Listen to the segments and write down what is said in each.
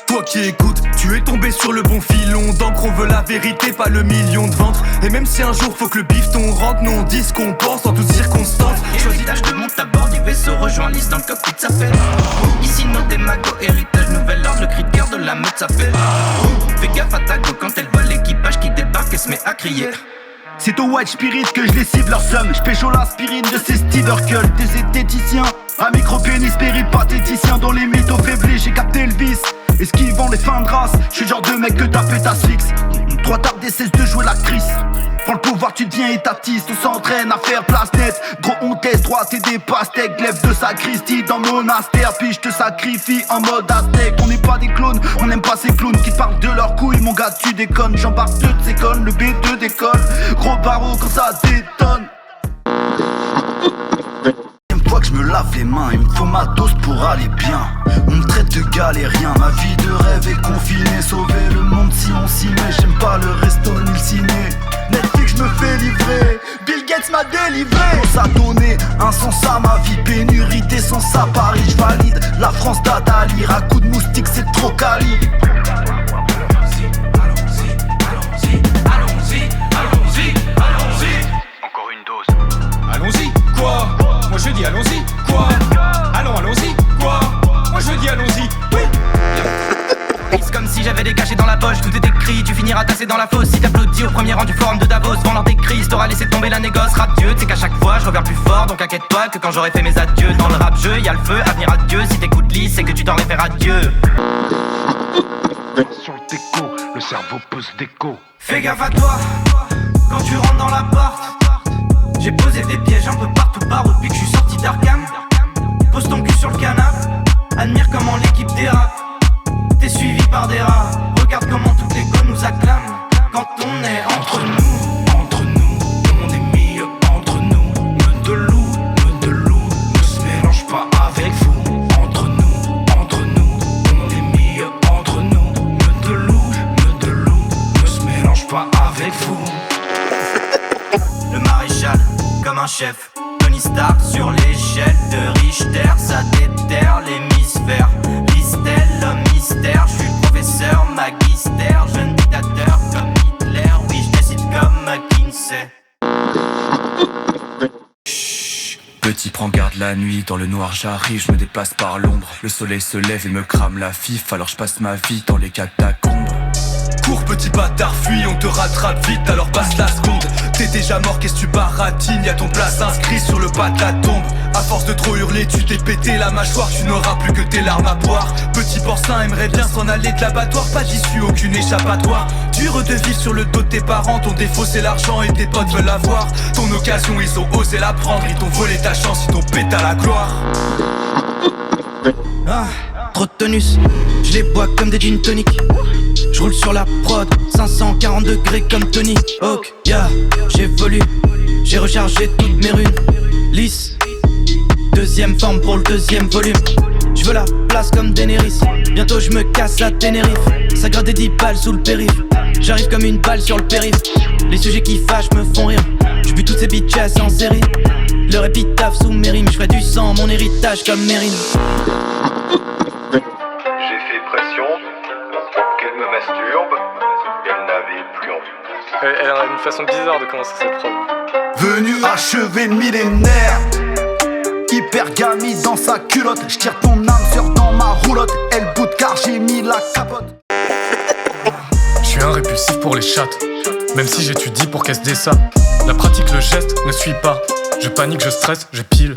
Toi qui écoutes, tu es tombé sur le bon filon d'encre, on veut la vérité, pas le million de ventres. Et même si un jour faut que le bifton rentre, nous on dit ce qu'on pense en toutes circonstances. Héritage de monte à bord du vaisseau, rejoins lisse dans le cockpit, ça fait ici nos démagos, héritage nouvel ordre, le cri de guerre de la meute, ça fait fais gaffe à ta go quand elle voit l'équipage qui débarque et se met à crier. C'est au White Spirit que je les cible leur somme. J'pécho l'aspirine de ces Steve Urkel. Des zététiciens, à micro-pénis péripatéticiens. Dans les mythos faiblis, j'ai capté le vice. Esquivant les fins de race, j'suis le genre de mec que ta pétasse fixe. Trop tard cesse de jouer l'actrice. Prends le pouvoir, tu deviens étatiste. On s'entraîne à faire place nette. Gros, on teste droite et des pastèques. Glaive de sacristie dans monastère. Puis j'te sacrifie en mode aztèque. On n'est pas des clones, on n'aime pas ces clowns qui te parlent de leurs couilles. Mon gars, tu déconnes. J'embarque deux de ces connes, le B2 décolle. Gros barreau quand ça détonne. Fois que je me lave les mains, il me faut ma dose pour aller bien. On me traite de galérien, ma vie de rêve est confinée. Sauver le monde si on s'y met, j'aime pas le resto ni le ciné. Netflix je me fais livrer, Bill Gates m'a délivré. Ça donnait un sens à ma vie, pénurité sans ça Paris je valide. La France d'Adali, à coup de moustique c'est trop quali. Encore une dose. Allons-y, quoi? Moi je dis allons-y, quoi? Allons-y, quoi? Moi je dis allons-y, oui. C'est comme si j'avais des cachets dans la poche, tout est écrit, tu finiras tassé dans la fosse. Si t'applaudis au premier rang du forum de Davos, vendant tes crises, t'auras laissé tomber la négoce. Rap Dieu, tu sais qu'à chaque fois je reviens plus fort, donc inquiète-toi que quand j'aurai fait mes adieux. Dans le rap jeu, y'a le feu, avenir à Dieu. Si t'écoutes lisse, c'est que tu t'en réfères à Dieu. Sur le déco, le cerveau pose déco. Fais gaffe à toi, quand tu rentres dans l'appart. J'ai posé des pièges un peu partout par où depuis que je suis sorti d'Arkham. Pose ton cul sur le canapé, admire comment l'équipe dérape. T'es suivi par des rats, regarde comment toutes les go nous acclament. Quand on est entre nous, on est mieux entre nous. Meute de loup, ne se mélange pas avec vous. Entre nous, on est mieux entre nous. Meute de loup, ne se mélange pas avec vous. Le maréchal, comme un chef. Tony Stark sur l'échelle de Richter, ça déterre l'hémisphère. Listel, l'homme mystère, je suis le professeur magister. Jeune dictateur comme Hitler, oui je décide comme McKinsey. Petit prends garde la nuit, dans le noir j'arrive, je me déplace par l'ombre. Le soleil se lève et me crame la fif, alors je passe ma vie dans les catacombes. Cours petit bâtard, fuis, on te rattrape vite, alors passe la seconde. T'es déjà mort, qu'est-ce que tu baratines, y'a ton place inscrit sur le pas de la tombe. À force de trop hurler, tu t'es pété la mâchoire, tu n'auras plus que tes larmes à boire. Petit porcin aimerait bien s'en aller de l'abattoir, pas d'issue, aucune échappatoire. Dur de vivre sur le dos de tes parents, ton défaut c'est l'argent et tes potes veulent l'avoir. Ton occasion ils ont osé la prendre, ils t'ont volé ta chance, ils t'ont pété à la gloire. Ah, trop de tonus, je les bois comme des gin tonic. Je roule sur la prod, 540 degrés comme Tony Hawk, yeah. J'évolue, j'ai rechargé toutes mes runes. Lisse, deuxième forme pour le deuxième volume. Je veux la place comme Daenerys, bientôt je me casse à Tenerife. Ça gratte des 10 balles sous le périph', j'arrive comme une balle sur le périph'. Les sujets qui fâchent me font rire, j'bus toutes ces bitches en série. Leur épitaphe sous mes rimes, j'ferai du sang, mon héritage comme Mérine. J'ai fait pression pour qu'elle me masturbe, elle n'avait plus envie. Elle a une façon bizarre de commencer cette preuve. Venu achever le millénaire, hypergamie dans sa culotte. J'tire ton âme sur dans ma roulotte, elle bout car j'ai mis la capote. Je suis un répulsif pour les chattes, même si j'étudie pour qu'elles se dessapent. La pratique, le geste ne suit pas. Je panique, je stresse, je pile.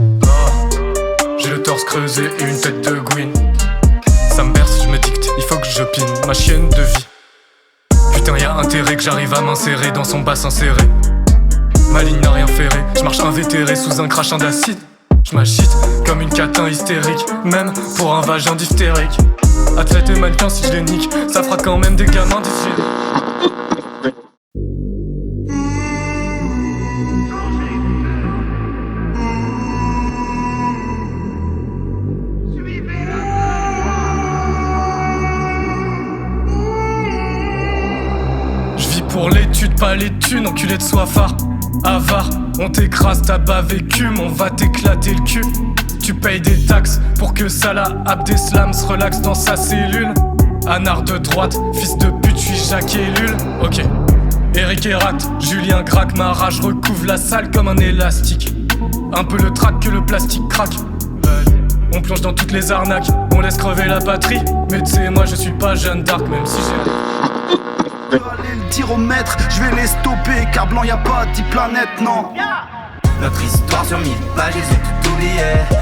J'ai le torse creusé et une tête de Gwyn. Ça me berce, je me dicte, il faut que j'opine. Ma chienne de vie. Putain, y'a intérêt que j'arrive à m'insérer dans son bassin serré. Ma ligne n'a rien ferré, je marche invétéré sous un crachin d'acide. Je m'agite comme une catin hystérique, même pour un vagin diphtérique. Athlète et mannequin, si je les nique, ça fera quand même des gamins d'ici. Je vis pour l'étude, pas les thunes, enculé de soifard. Avare, on t'écrase, t'as bavé cume, on va t'éclater le cul. Tu payes des taxes pour que Salah Abdeslam se relaxe dans sa cellule. Anard de droite, fils de pute, j'suis Jacques Ellul. Ok. Eric Erat, Julien craque, ma rage recouvre la salle comme un élastique. Un peu le trac que le plastique craque. On plonge dans toutes les arnaques, on laisse crever la patrie. Mais tu sais, moi je suis pas Jeanne d'Arc, même si j'ai... Aller le dire au maître, je vais les stopper, car blanc y'a pas 10 planètes, non. Notre histoire sur 1000 pages, ils ont tout oublié.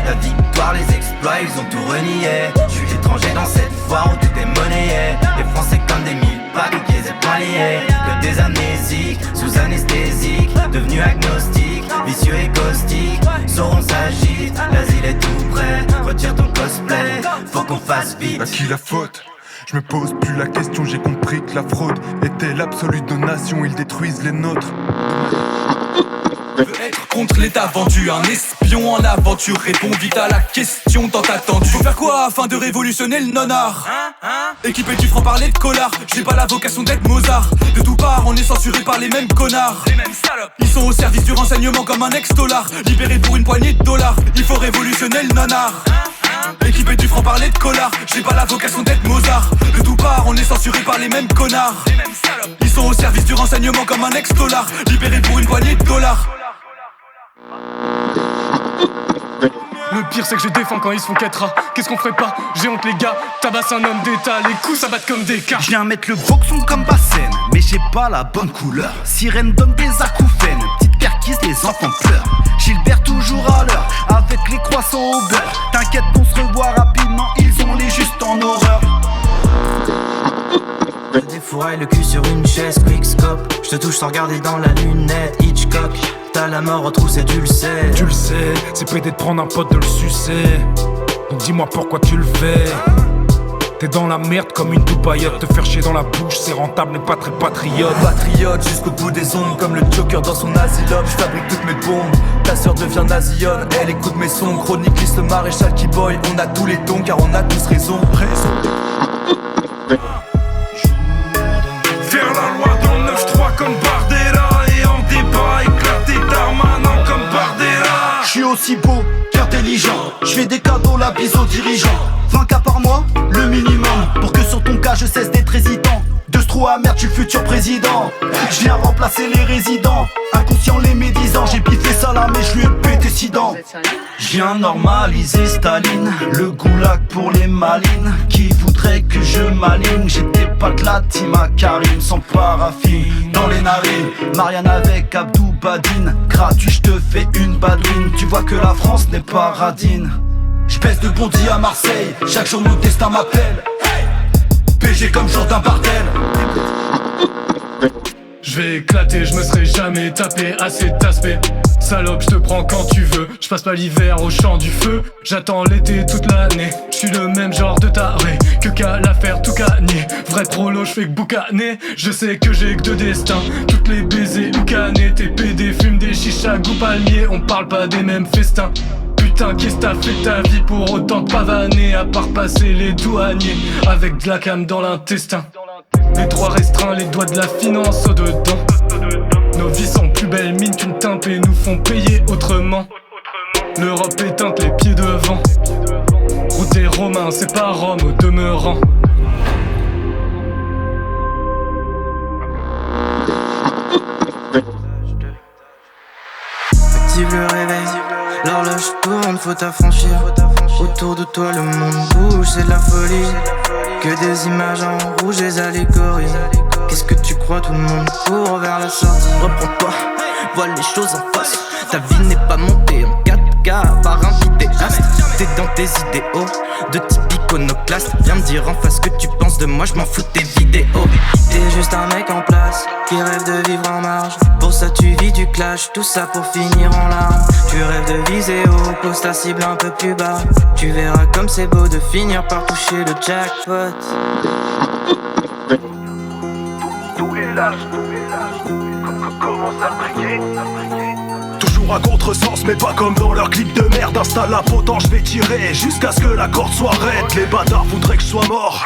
La victoire, les exploits, ils ont tout renié. Je suis étranger dans cette foire où tout est monnayé. Les Français comme des mille pas, donc pieds et poings liés. Que des amnésiques, sous anesthésique, devenus agnostiques, vicieux et caustiques. Sauron s'agite, l'asile est tout prêt. Retire ton cosplay, faut qu'on fasse vite. À qui la faute? Je me pose plus la question, j'ai compris que la fraude était l'absolu de nos nations, ils détruisent les nôtres. Être contre l'état vendu, un espion en aventure. Réponds vite à la question tant attendue. Faut faire quoi afin de révolutionner le non-art? Équipé du franc-parler de collard. J'ai pas la vocation d'être Mozart. De tout part, on est censuré par les mêmes connards. Les mêmes salopes. Ils sont au service du renseignement comme un ex-dollar. Libérés pour une poignée de dollars. Il faut révolutionner le non-art. Équipé du franc-parler de collard. J'ai pas la vocation d'être Mozart. De tout part, on est censuré par les mêmes connards. Les mêmes salopes. Ils sont au service du renseignement comme un ex-dollar. Libérés pour une poignée de dollars. Le pire c'est que je défends quand ils se font quêtera. Qu'est-ce qu'on ferait pas? J'ai honte les gars. Tabasse un homme d'état, les coups ça batte comme des cartes. Je viens mettre le boxon comme Bassène, mais j'ai pas la bonne couleur. Sirène donne des acouphènes, petite perquise, les enfants pleurent. Gilbert toujours à l'heure, avec les croissants au beurre. T'inquiète qu'on se revoit rapidement, ils ont les juste en horreur. Défouraille le cul sur une chaise, quickscope. Je te touche sans regarder dans la lunette, Hitchcock. T'as la mort retroussée, tu le sais. Tu le sais, c'est pété de prendre un pote de le sucer. Donc dis-moi pourquoi tu le fais. T'es dans la merde comme une doupaillotte. Te faire chier dans la bouche, c'est rentable mais pas très patriote. Patriote jusqu'au bout des ongles, comme le Joker dans son asylum. Je fabrique toutes mes bombes, ta sœur devient nasionne. Elle écoute mes sons, chronicliste le maréchal qui boy. On a tous les dons car on a tous raison. Faire la loi dans le 9-3 comme Bardella. Et en débat éclater Darmanin comme Bardella. Je suis aussi beau qu'intelligent, je fais des cadeaux, la bise aux dirigeants. 20 cas par mois, le minimum, pour que sur ton cas je cesse d'être résident. De ce trou à merde, je suis futur président. Je viens remplacer les résidents, inconscient les médisants. J'ai biffé Salam et je lui ai pété 6 dents. Je viens normaliser Staline, le goulag pour les malines qui voudraient que je m'aligne. J'étais pas de la team à Karim, sans paraffine dans les narines. Marianne avec Abdou Badine, gratuit je te fais une badouine. Tu vois que la France n'est pas radine. Je pèse de Bondy à Marseille, chaque jour mon destin m'appelle. PG comme Jourdain Bartel. Je vais éclater, je me serais jamais tapé assez d'aspect. Salope, je te prends quand tu veux. Je passe pas l'hiver au champ du feu. J'attends l'été toute l'année. Je suis le même genre de taré que qu'à l'affaire tout gagner. Vrai prolo, je fais que boucaner. Je sais que j'ai que deux destins. Toutes les baisers ou canés. Tes PD fument des chichas goût palmier. On parle pas des mêmes festins. Putain, qu'est-ce que t'as fait ta vie pour autant de pavaner? À part passer les douaniers avec de la cam dans l'intestin. Les droits restreints, les doigts de la finance au-dedans. Nos vies sont plus belles mines qu'une teinte et nous font payer autrement. L'Europe éteinte, les pieds devant. Route des Romains, c'est pas Rome au demeurant. Active le réveil, l'horloge tourne, faut t'affranchir. Autour de toi le monde bouge, c'est de la folie. Que des images en rouge, des allégories. Qu'est-ce que tu crois, tout le monde court vers la sortie. Reprends-toi, vois les choses en face. Ta vie n'est pas montée en 4K par un vidéaste. T'es dans tes idéaux, de type iconoclaste. Viens me dire en face ce que tu penses de moi, je m'en fous tes vidéos. T'es juste un mec en place, qui rêve de vivre en marge. Pour ça tu vis du clash, tout ça pour finir en larmes. Tu rêves de viser haut, pose ta cible un peu plus bas. Tu verras comme c'est beau de finir par toucher le jackpot. Tous les lâches commencent à briller. Toujours à contresens, mais pas comme dans leur clip de merde. Installe la potence, je vais tirer jusqu'à ce que la corde soit raide. Les bâtards voudraient que je sois mort.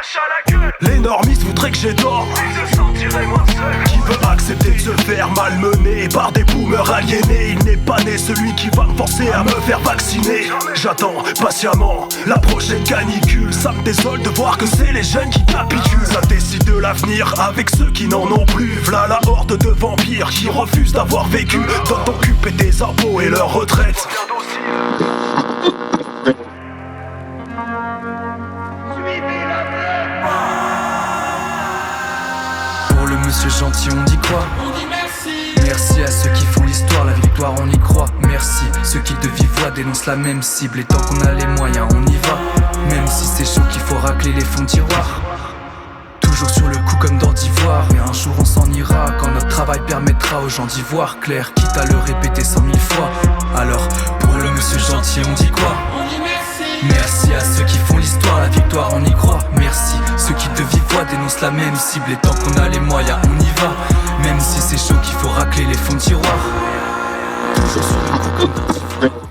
crache à la gueule. Les normistes voudraient que j'édore. Ils se sentiraient moins seuls. Qui veut accepter de se faire malmener par des boomers aliénés? Il n'est pas né celui qui va me forcer à me faire vacciner. J'attends patiemment la prochaine canicule. Ça me désole de voir que c'est les jeunes qui capitulent. Ça décide de l'avenir avec ceux qui n'en ont plus. V'là la horde de vampires qui refusent d'avoir vécu. Donne ton cul et tes impôts et leur retraite. Pour le monsieur gentil on dit quoi? On dit merci. Merci à ceux qui font l'histoire, la victoire on y croit. Merci, ceux qui de vive voix dénoncent la même cible. Et tant qu'on a les moyens on y va. Même si c'est chaud qu'il faut racler les fonds de tiroir. Toujours sur le coup comme dans d'ivoire. Et un jour on s'en ira quand notre travail permettra aux gens d'y voir clair. Quitte à le répéter 100 000 fois. Alors pour le monsieur gentil on dit quoi? On dit merci. Merci à ceux qui font l'histoire, la victoire on y croit. Merci, ceux qui de vive voix dénoncent la même cible. Et tant qu'on a les moyens on y va. Même si c'est chaud qu'il faut racler les fonds de tiroir. Toujours sur le coup comme dans d'ivoire.